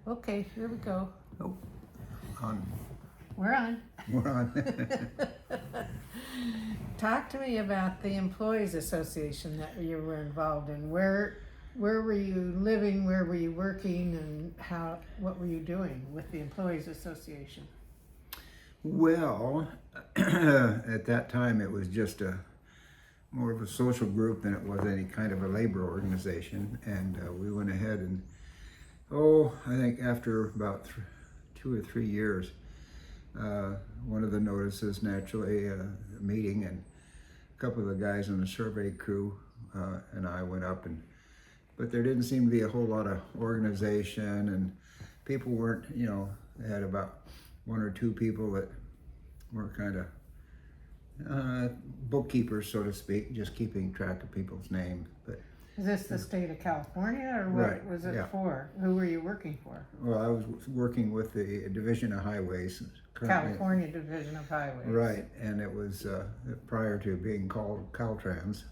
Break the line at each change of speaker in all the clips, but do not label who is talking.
Okay, here we go.
Oh, on.
We're on.
We're on.
Talk to me about the Employees Association that you were involved in. Where were you living? Where were you working? And what were you doing with the Employees Association?
Well, at that time it was just more of a social group than it was any kind of a labor organization. And we went ahead and, I think after about 2 or 3 years, one of the notices, naturally, a meeting, and a couple of the guys on the survey crew and I went up, but there didn't seem to be a whole lot of organization, and people weren't, they had about 1 or 2 people that were kind of bookkeepers, so to speak, just keeping track of people's names. But
Is this the state of California, or what
Right,
was it
yeah.
for? Who were you working for?
well, I was working with the Division of Highways. currently-
California Division of Highways.
Right, and it was prior to being called Caltrans,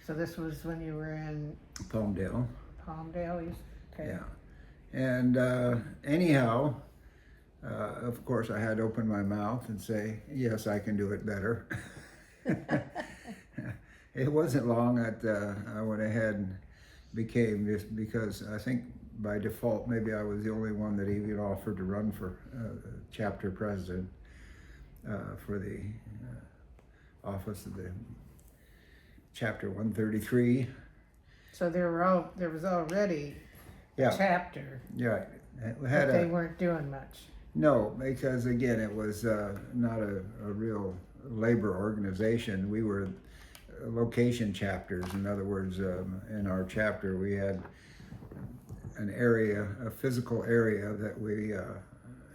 So this was when you were in
Palmdale.
Palmdale? Okay.
Yeah, and anyhow, of course, I had to open my mouth and say, yes, I can do it better. It wasn't long that I went ahead and became, just because I think by default, maybe I was the only one that even offered to run for chapter president for the office of the chapter 133.
So there was already a
Yeah,
chapter,
yeah. It
but
had
they weren't doing much.
No, because again, it was not a real labor organization. We were location chapters. In other words, in our chapter, we had an area, a physical area that we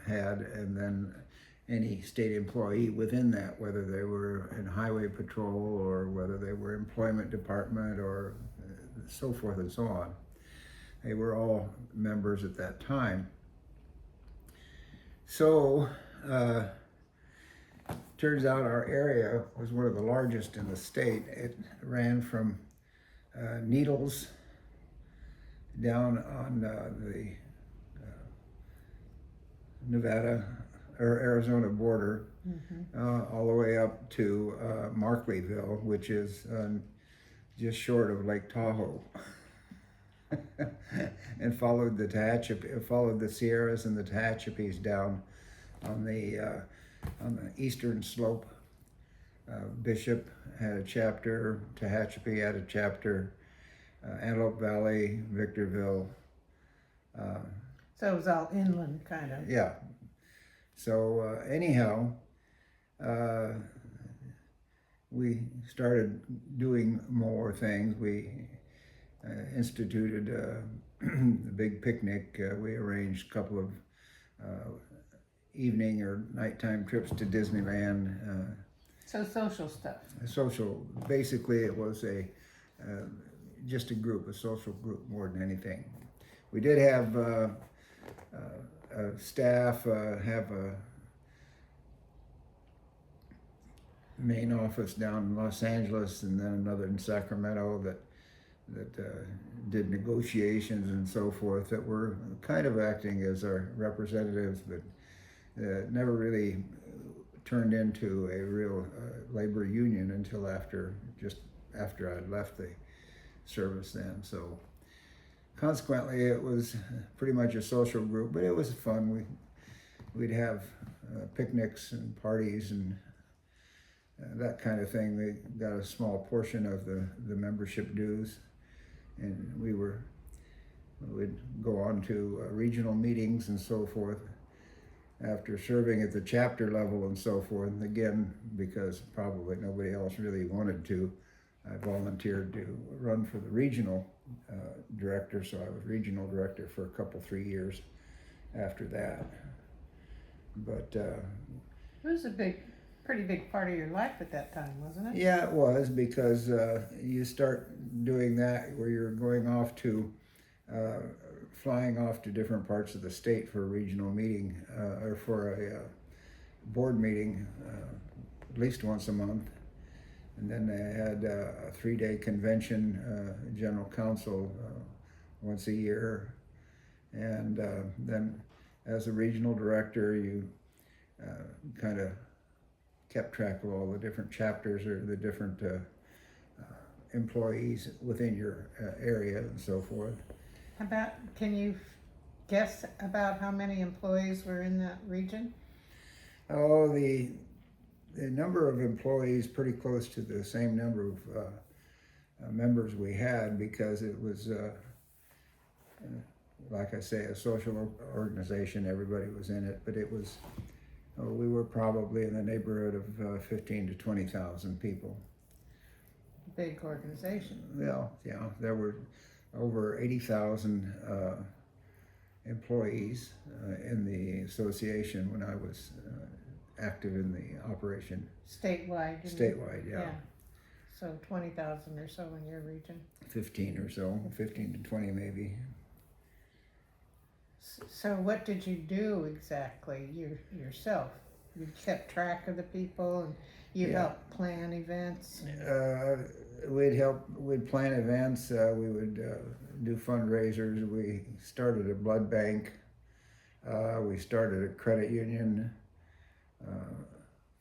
had, and then any state employee within that, whether they were in highway patrol or whether they were employment department or so forth and so on. They were all members at that time. So, turns out our area was one of the largest in the state. It ran from Needles down on the Nevada or Arizona border, all the way up to Markleyville, which is just short of Lake Tahoe. And followed the Sierras and the Tehachapis down on the eastern slope. Bishop had a chapter, Tehachapi had a chapter, Antelope Valley, Victorville.
So it was all inland, kind of.
Yeah. So anyhow, we started doing more things. We instituted the big picnic. We arranged a couple of evening or nighttime trips to Disneyland.
So social stuff.
Social, basically it was just a social group more than anything. We did have staff have a main office down in Los Angeles, and then another in Sacramento that did negotiations and so forth, that were kind of acting as our representatives, but never really turned into a real labor union until after I'd left the service then. So consequently, it was pretty much a social group, but it was fun. We'd have picnics and parties and that kind of thing. We got a small portion of the membership dues, and we'd go on to regional meetings and so forth after serving at the chapter level and so forth. Again, because probably nobody else really wanted to, I volunteered to run for the regional director, so I was regional director for 3 years after that. But
It was pretty big part of your life at that time, wasn't it?
yeah, it was, because you start doing that where you're going off to flying off to different parts of the state for a regional meeting or for a board meeting at least once a month. And then they had a 3-day convention, general council once a year. And then as a regional director, you kind of kept track of all the different chapters or the different employees within your area and so forth.
Can you guess about how many employees were in that region?
Oh, the number of employees pretty close to the same number of members we had, because it was, like I say, a social organization. Everybody was in it, but it was, we were probably in the neighborhood of 15 to 20,000 people.
Big organization.
Well, yeah, there were over 80,000 employees in the association when I was active in the operation.
Statewide?
Statewide, yeah.
So 20,000 or so in your region.
15 or so, 15 to 20 maybe.
So what did you do exactly yourself? You kept track of the people, and you helped plan events?
We'd plan events, we would do fundraisers. We started a blood bank. We started a credit union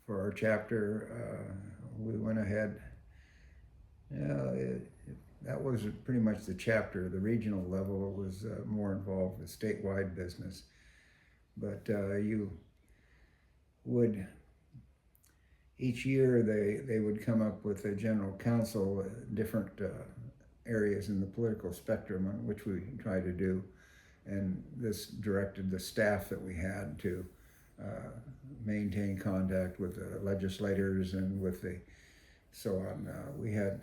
for our chapter. We went ahead. That was pretty much the chapter. The regional level was more involved with statewide business. But you would, each year they would come up with a general council, different areas in the political spectrum on which we try to do. And this directed the staff that we had to maintain contact with the legislators and with the, so on. We had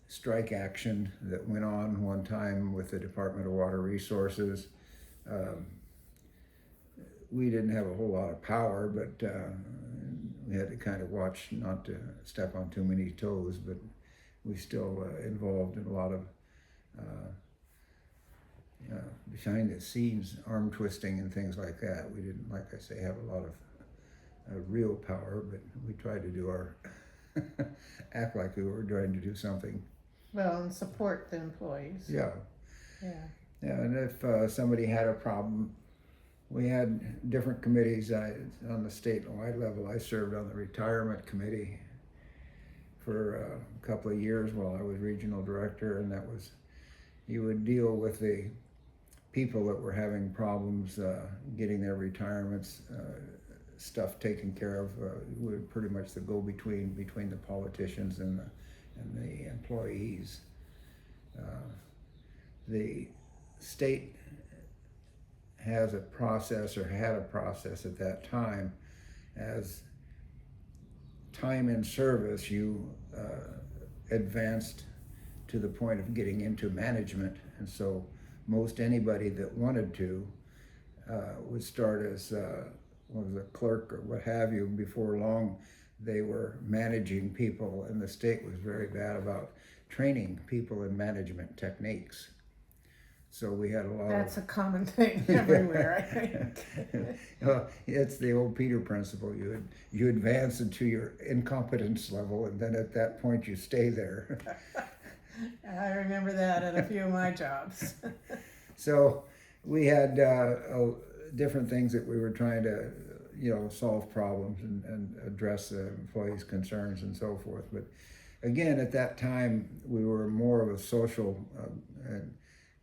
strike action that went on one time with the Department of Water Resources. We didn't have a whole lot of power, but we had to kind of watch not to step on too many toes, but we still involved in a lot of behind the scenes arm twisting and things like that. We didn't, like I say, have a lot of real power, but we tried to do our act like we were trying to do something.
Well, and support the employees.
Yeah. And if somebody had a problem, we had different committees. On the statewide level, I served on the retirement committee for a couple of years while I was regional director, and that was, you would deal with the people that were having problems getting their retirements stuff taken care of. We were pretty much the go-between between the politicians and the employees. The state has a process, or had a process at that time. As time in service, you advanced to the point of getting into management, and so most anybody that wanted to would start as was a clerk or what have you. Before long, they were managing people, and the state was very bad about training people in management techniques. So we had a lot.
That's a common thing everywhere, I think.
It's the old Peter principle. You advance into your incompetence level, and then at that point you stay there.
I remember that at a few of my jobs.
So we had different things that we were trying to, solve problems and address the employees' concerns and so forth. But again, at that time, we were more of a social, and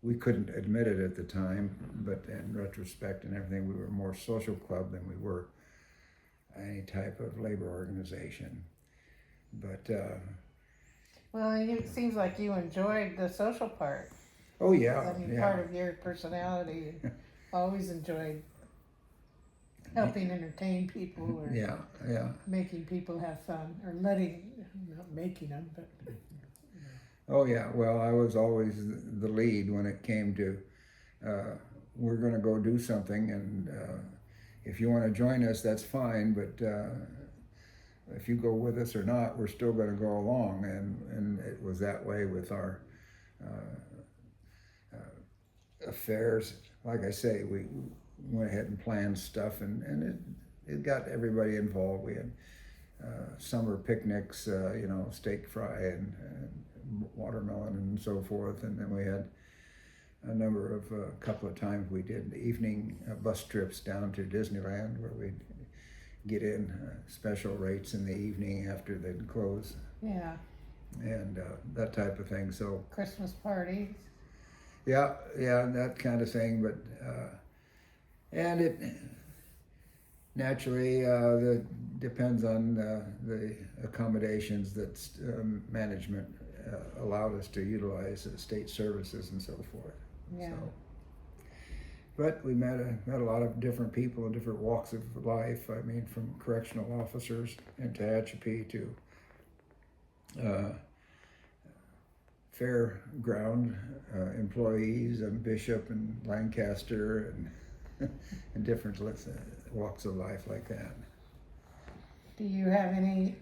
we couldn't admit it at the time, but in retrospect and everything, we were more social club than we were any type of labor organization. But
well, it seems like you enjoyed the social part.
Oh yeah,
I mean, part of your personality. Always enjoyed helping entertain people, or making people have fun, or not making them, but.
Oh yeah, well, I was always the lead when it came to, we're going to go do something, and if you want to join us, that's fine, but if you go with us or not, we're still going to go along, and it was that way with our affairs. Like I say, we went ahead and planned stuff, and it got everybody involved. We had summer picnics, steak fry and watermelon and so forth. And then we had a couple of times we did evening bus trips down to Disneyland where we'd get in special rates in the evening after they'd close.
Yeah.
And that type of thing. So
Christmas parties.
yeah, that kind of thing. But and it naturally that depends on the accommodations that management allowed us to utilize, state services and so forth.
Yeah.
So, but we met a lot of different people in different walks of life. I mean, from correctional officers in Tehachapi to fairground employees and Bishop and Lancaster and and different walks of life like that.
Do you have any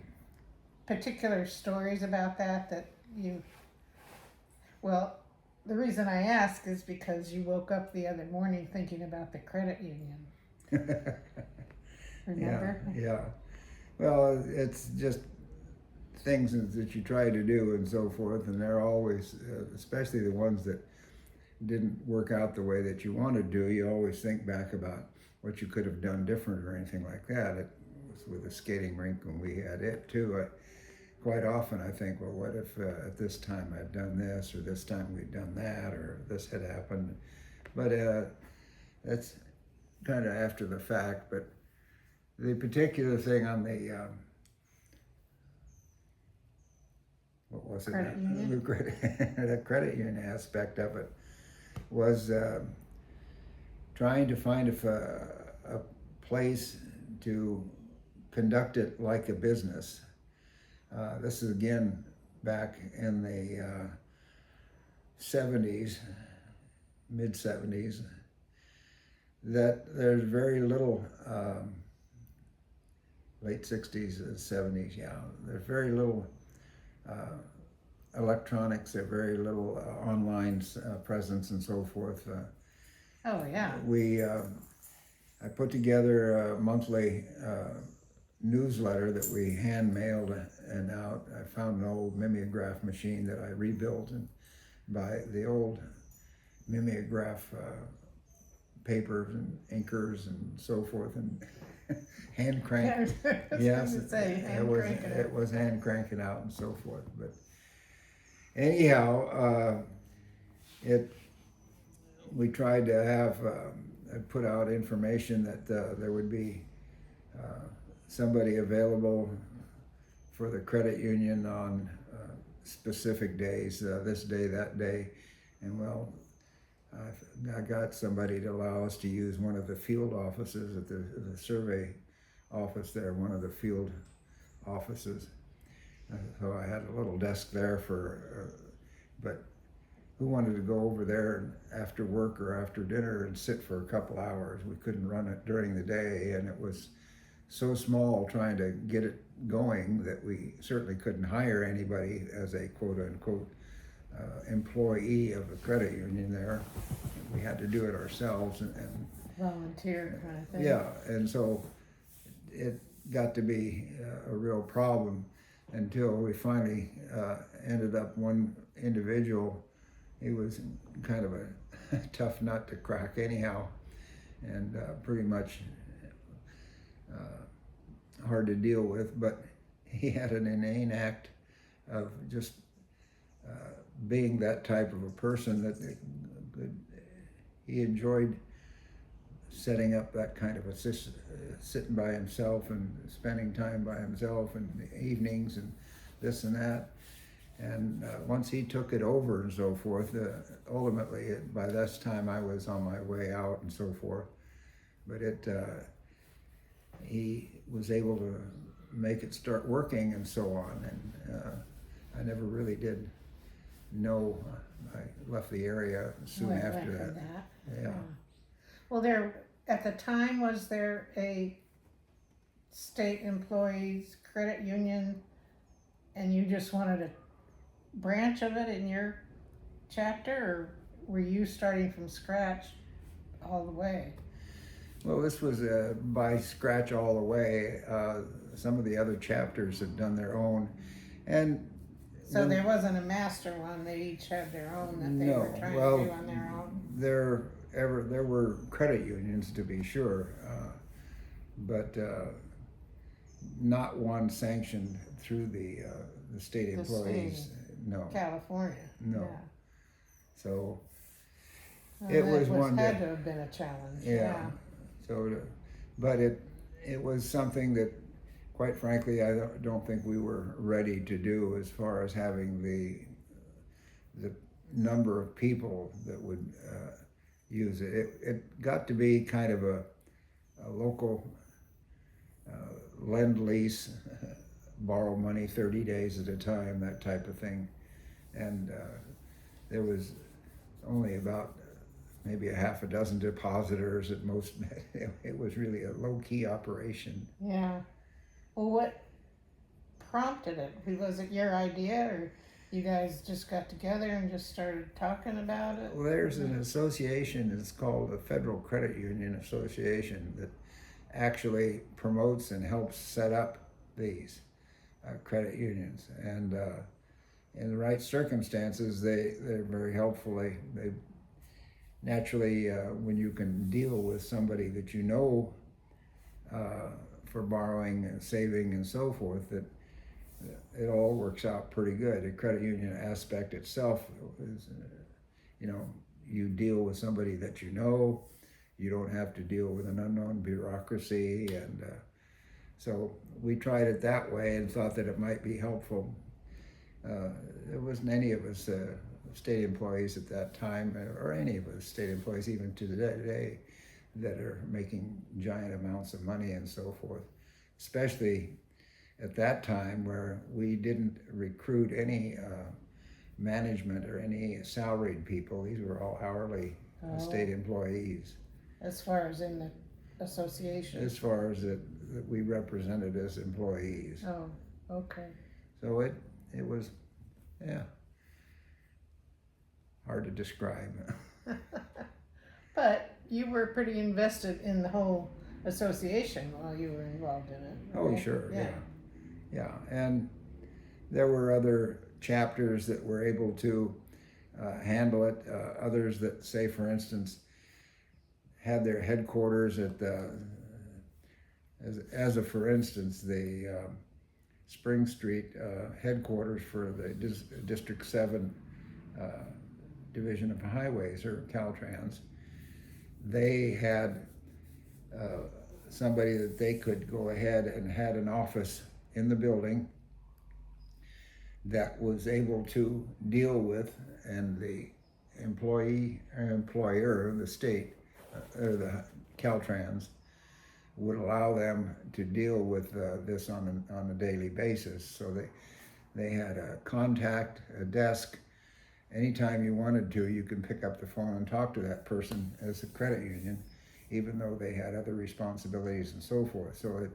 particular stories about that you, well, the reason I ask is because you woke up the other morning thinking about the credit union. Remember?
Yeah. Well, it's just things that you try to do and so forth, and they're always, especially the ones that didn't work out the way that you want to do, you always think back about what you could have done different or anything like that. It was with the skating rink when we had it too. Quite often I think, well, what if at this time I'd done this, or this time we'd done that, or this had happened. But that's kind of after the fact. But the particular thing on the what was it?
Credit union?
The credit union aspect of it was trying to find a place to conduct it like a business. This is again back in the 70s, mid 70s, that there's very little, late 60s and 70s, yeah, there's very little electronics, there's very little online presence and so forth.
Oh, yeah.
I put together a monthly newsletter that we hand mailed and out. I found an old mimeograph machine that I rebuilt and by the old mimeograph papers and inkers and so forth, and hand crank. Yes, it was hand cranking out and so forth. But anyhow, we tried to have put out information that there would be somebody available for the credit union on specific days, this day, that day. And well, I got somebody to allow us to use one of the field offices at the survey office there, one of the field offices. So I had a little desk there but who wanted to go over there after work or after dinner and sit for a couple hours? We couldn't run it during the day, and it was so small trying to get it going that we certainly couldn't hire anybody as a quote-unquote employee of the credit union there. We had to do it ourselves and
volunteer kind of thing.
Yeah, and so it got to be a real problem until we finally ended up one individual. He was kind of a tough nut to crack anyhow, and pretty much hard to deal with, but he had an inane act of just being that type of a person that he enjoyed setting up that kind of a sitting by himself and spending time by himself in the evenings and this and that. And once he took it over and so forth, ultimately by this time I was on my way out and so forth, but he was able to make it start working and so on. And I never really did know. I left the area soon after that. Yeah.
Well, at the time, was there a state employees credit union, and you just wanted a branch of it in your chapter, or were you starting from scratch all the way?
Well, this was by scratch all the way. Some of the other chapters had done their own, and
So there wasn't a master one, they each had their own that they were
No,
trying
well,
to do on their own?
there were credit unions to be sure, but not one sanctioned through the state
The
employees. No,
California,
no.
yeah.
So
Well,
it
that
was one
had
that,
to have been a challenge,
yeah.
yeah.
So, but it was something that, quite frankly, I don't think we were ready to do as far as having the number of people that would use it. It got to be kind of a local lend lease, borrow money 30 days at a time, that type of thing. And there was only about maybe a half a dozen depositors at most. It was really a low-key operation.
Yeah. Well, what prompted it? Was it your idea, or you guys just got together and just started talking about it?
Well, there's an association, it's called the Federal Credit Union Association, that actually promotes and helps set up these credit unions. And in the right circumstances, they're very helpful. They naturally, when you can deal with somebody that you know for borrowing and saving and so forth, that it all works out pretty good. The credit union aspect itself is, you deal with somebody that you know. You don't have to deal with an unknown bureaucracy, and so we tried it that way and thought that it might be helpful. There wasn't any of us state employees at that time, or any of us state employees even to today, that are making giant amounts of money and so forth, especially at that time where we didn't recruit any management or any salaried people. These were all hourly state employees.
As far as in the association?
As far as that we represented as employees.
Oh, okay.
So it was, yeah, hard to describe.
But you were pretty invested in the whole association while you were involved in it.
Oh,
right?
sure, yeah. And there were other chapters that were able to handle it. Others that, say, for instance, had their headquarters at for instance, the Spring Street headquarters for the District 7 Division of Highways, or Caltrans. They had somebody that they could go ahead and had an office in the building that was able to deal with, and the employee or employer, the state, or the Caltrans, would allow them to deal with this on a daily basis. So they had a contact, a desk. Anytime you wanted to, you can pick up the phone and talk to that person as a credit union, even though they had other responsibilities and so forth. So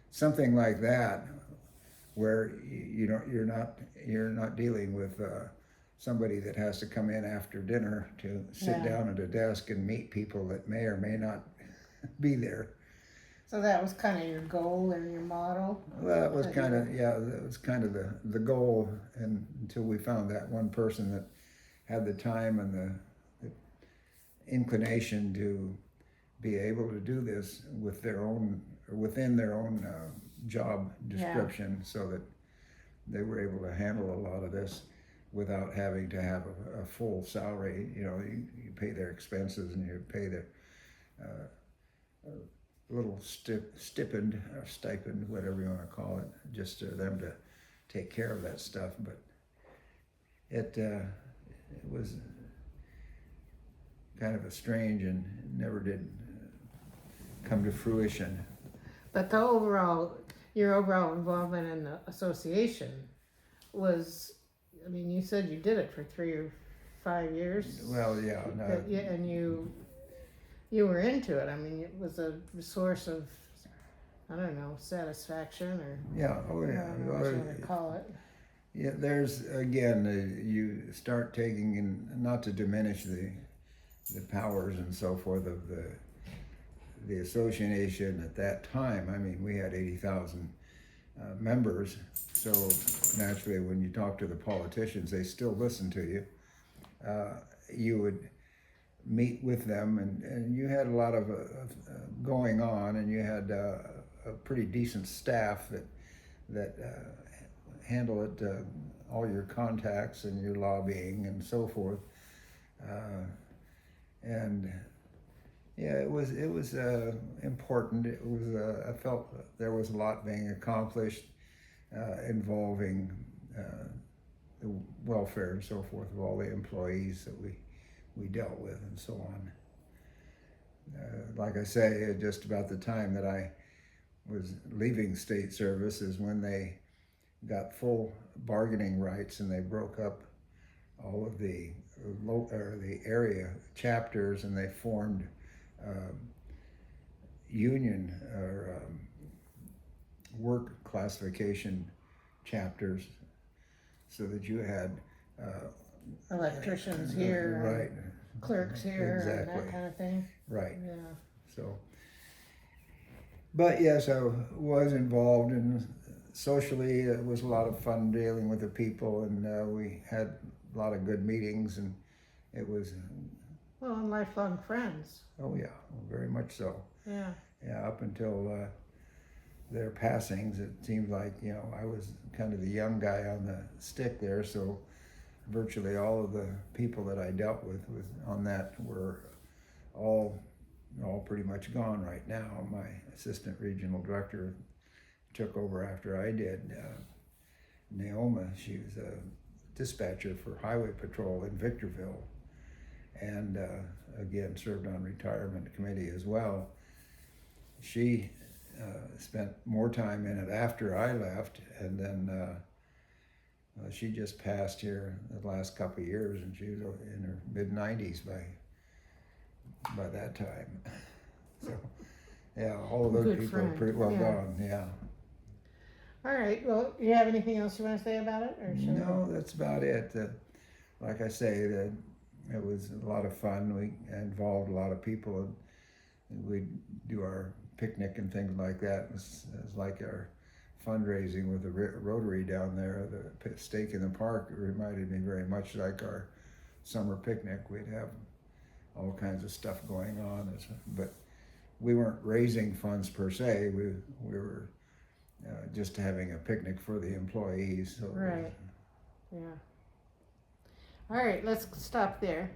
something like that, where you're not dealing with somebody that has to come in after dinner to sit down at a desk and meet people that may or may not be there.
So that was kind of your goal or your model?
Well, that was kind of, that was kind of the goal, and until we found that one person that had the time and the inclination to be able to do this with within their own job description, so that they were able to handle a lot of this without having to have a full salary. You pay their expenses and you pay their little stipend or stipend, whatever you want to call it, just to them to take care of that stuff. But it was kind of a strange, and never did come to fruition.
But your overall involvement in the association was, I mean, you said you did it for 3 or 5 years.
Well, yeah. No.
Yeah, and you were into it. I mean, it was a source of, I don't know, satisfaction, or
Yeah, oh yeah.
I don't know what you want to call it.
Yeah, there's, again, you start taking, and not to diminish the powers and so forth of the association at that time. I mean, we had 80,000 members. So naturally, when you talk to the politicians, they still listen to you. You would meet with them, and you had a lot of going on, and you had a pretty decent staff that handle it, all your contacts and your lobbying and so forth. And yeah, it was important. It was I felt there was a lot being accomplished involving the welfare and so forth of all the employees that we dealt with and so on. Like I say, just about the time that I was leaving state service is when they got full bargaining rights, and they broke up all of the the area chapters, and they formed union or work classification chapters, so that you had
Electricians here,
right,
clerks here, and
exactly,
that kind of thing.
right.
Yeah.
So, but yes, I was involved, and socially it was a lot of fun dealing with the people, and we had a lot of good meetings, and it was,
Well, and lifelong friends.
oh yeah, very much so.
Yeah.
Yeah, up until their passings, it seemed like, I was kind of the young guy on the stick there, so virtually all of the people that I dealt with on that were all pretty much gone right now. My assistant regional director took over after I did. Naoma, she was a dispatcher for Highway Patrol in Victorville, and again served on retirement committee as well. She spent more time in it after I left, and then she just passed here the last couple of years, and she was in her mid-90s by that time. So, yeah, all of those
Good
people
friend.
are pretty well
Yeah.
gone. Yeah.
All right. Well, do you have anything else you want to say about it, or should
No, that's about it. Like I say, it was a lot of fun. We involved a lot of people, and we'd do our picnic and things like that. It was like our fundraising with the Rotary down there. The Steak in the Park reminded me very much like our summer picnic. We'd have all kinds of stuff going on, but we weren't raising funds per se. We were just having a picnic for the employees. So
Right. Yeah. All right. Let's stop there.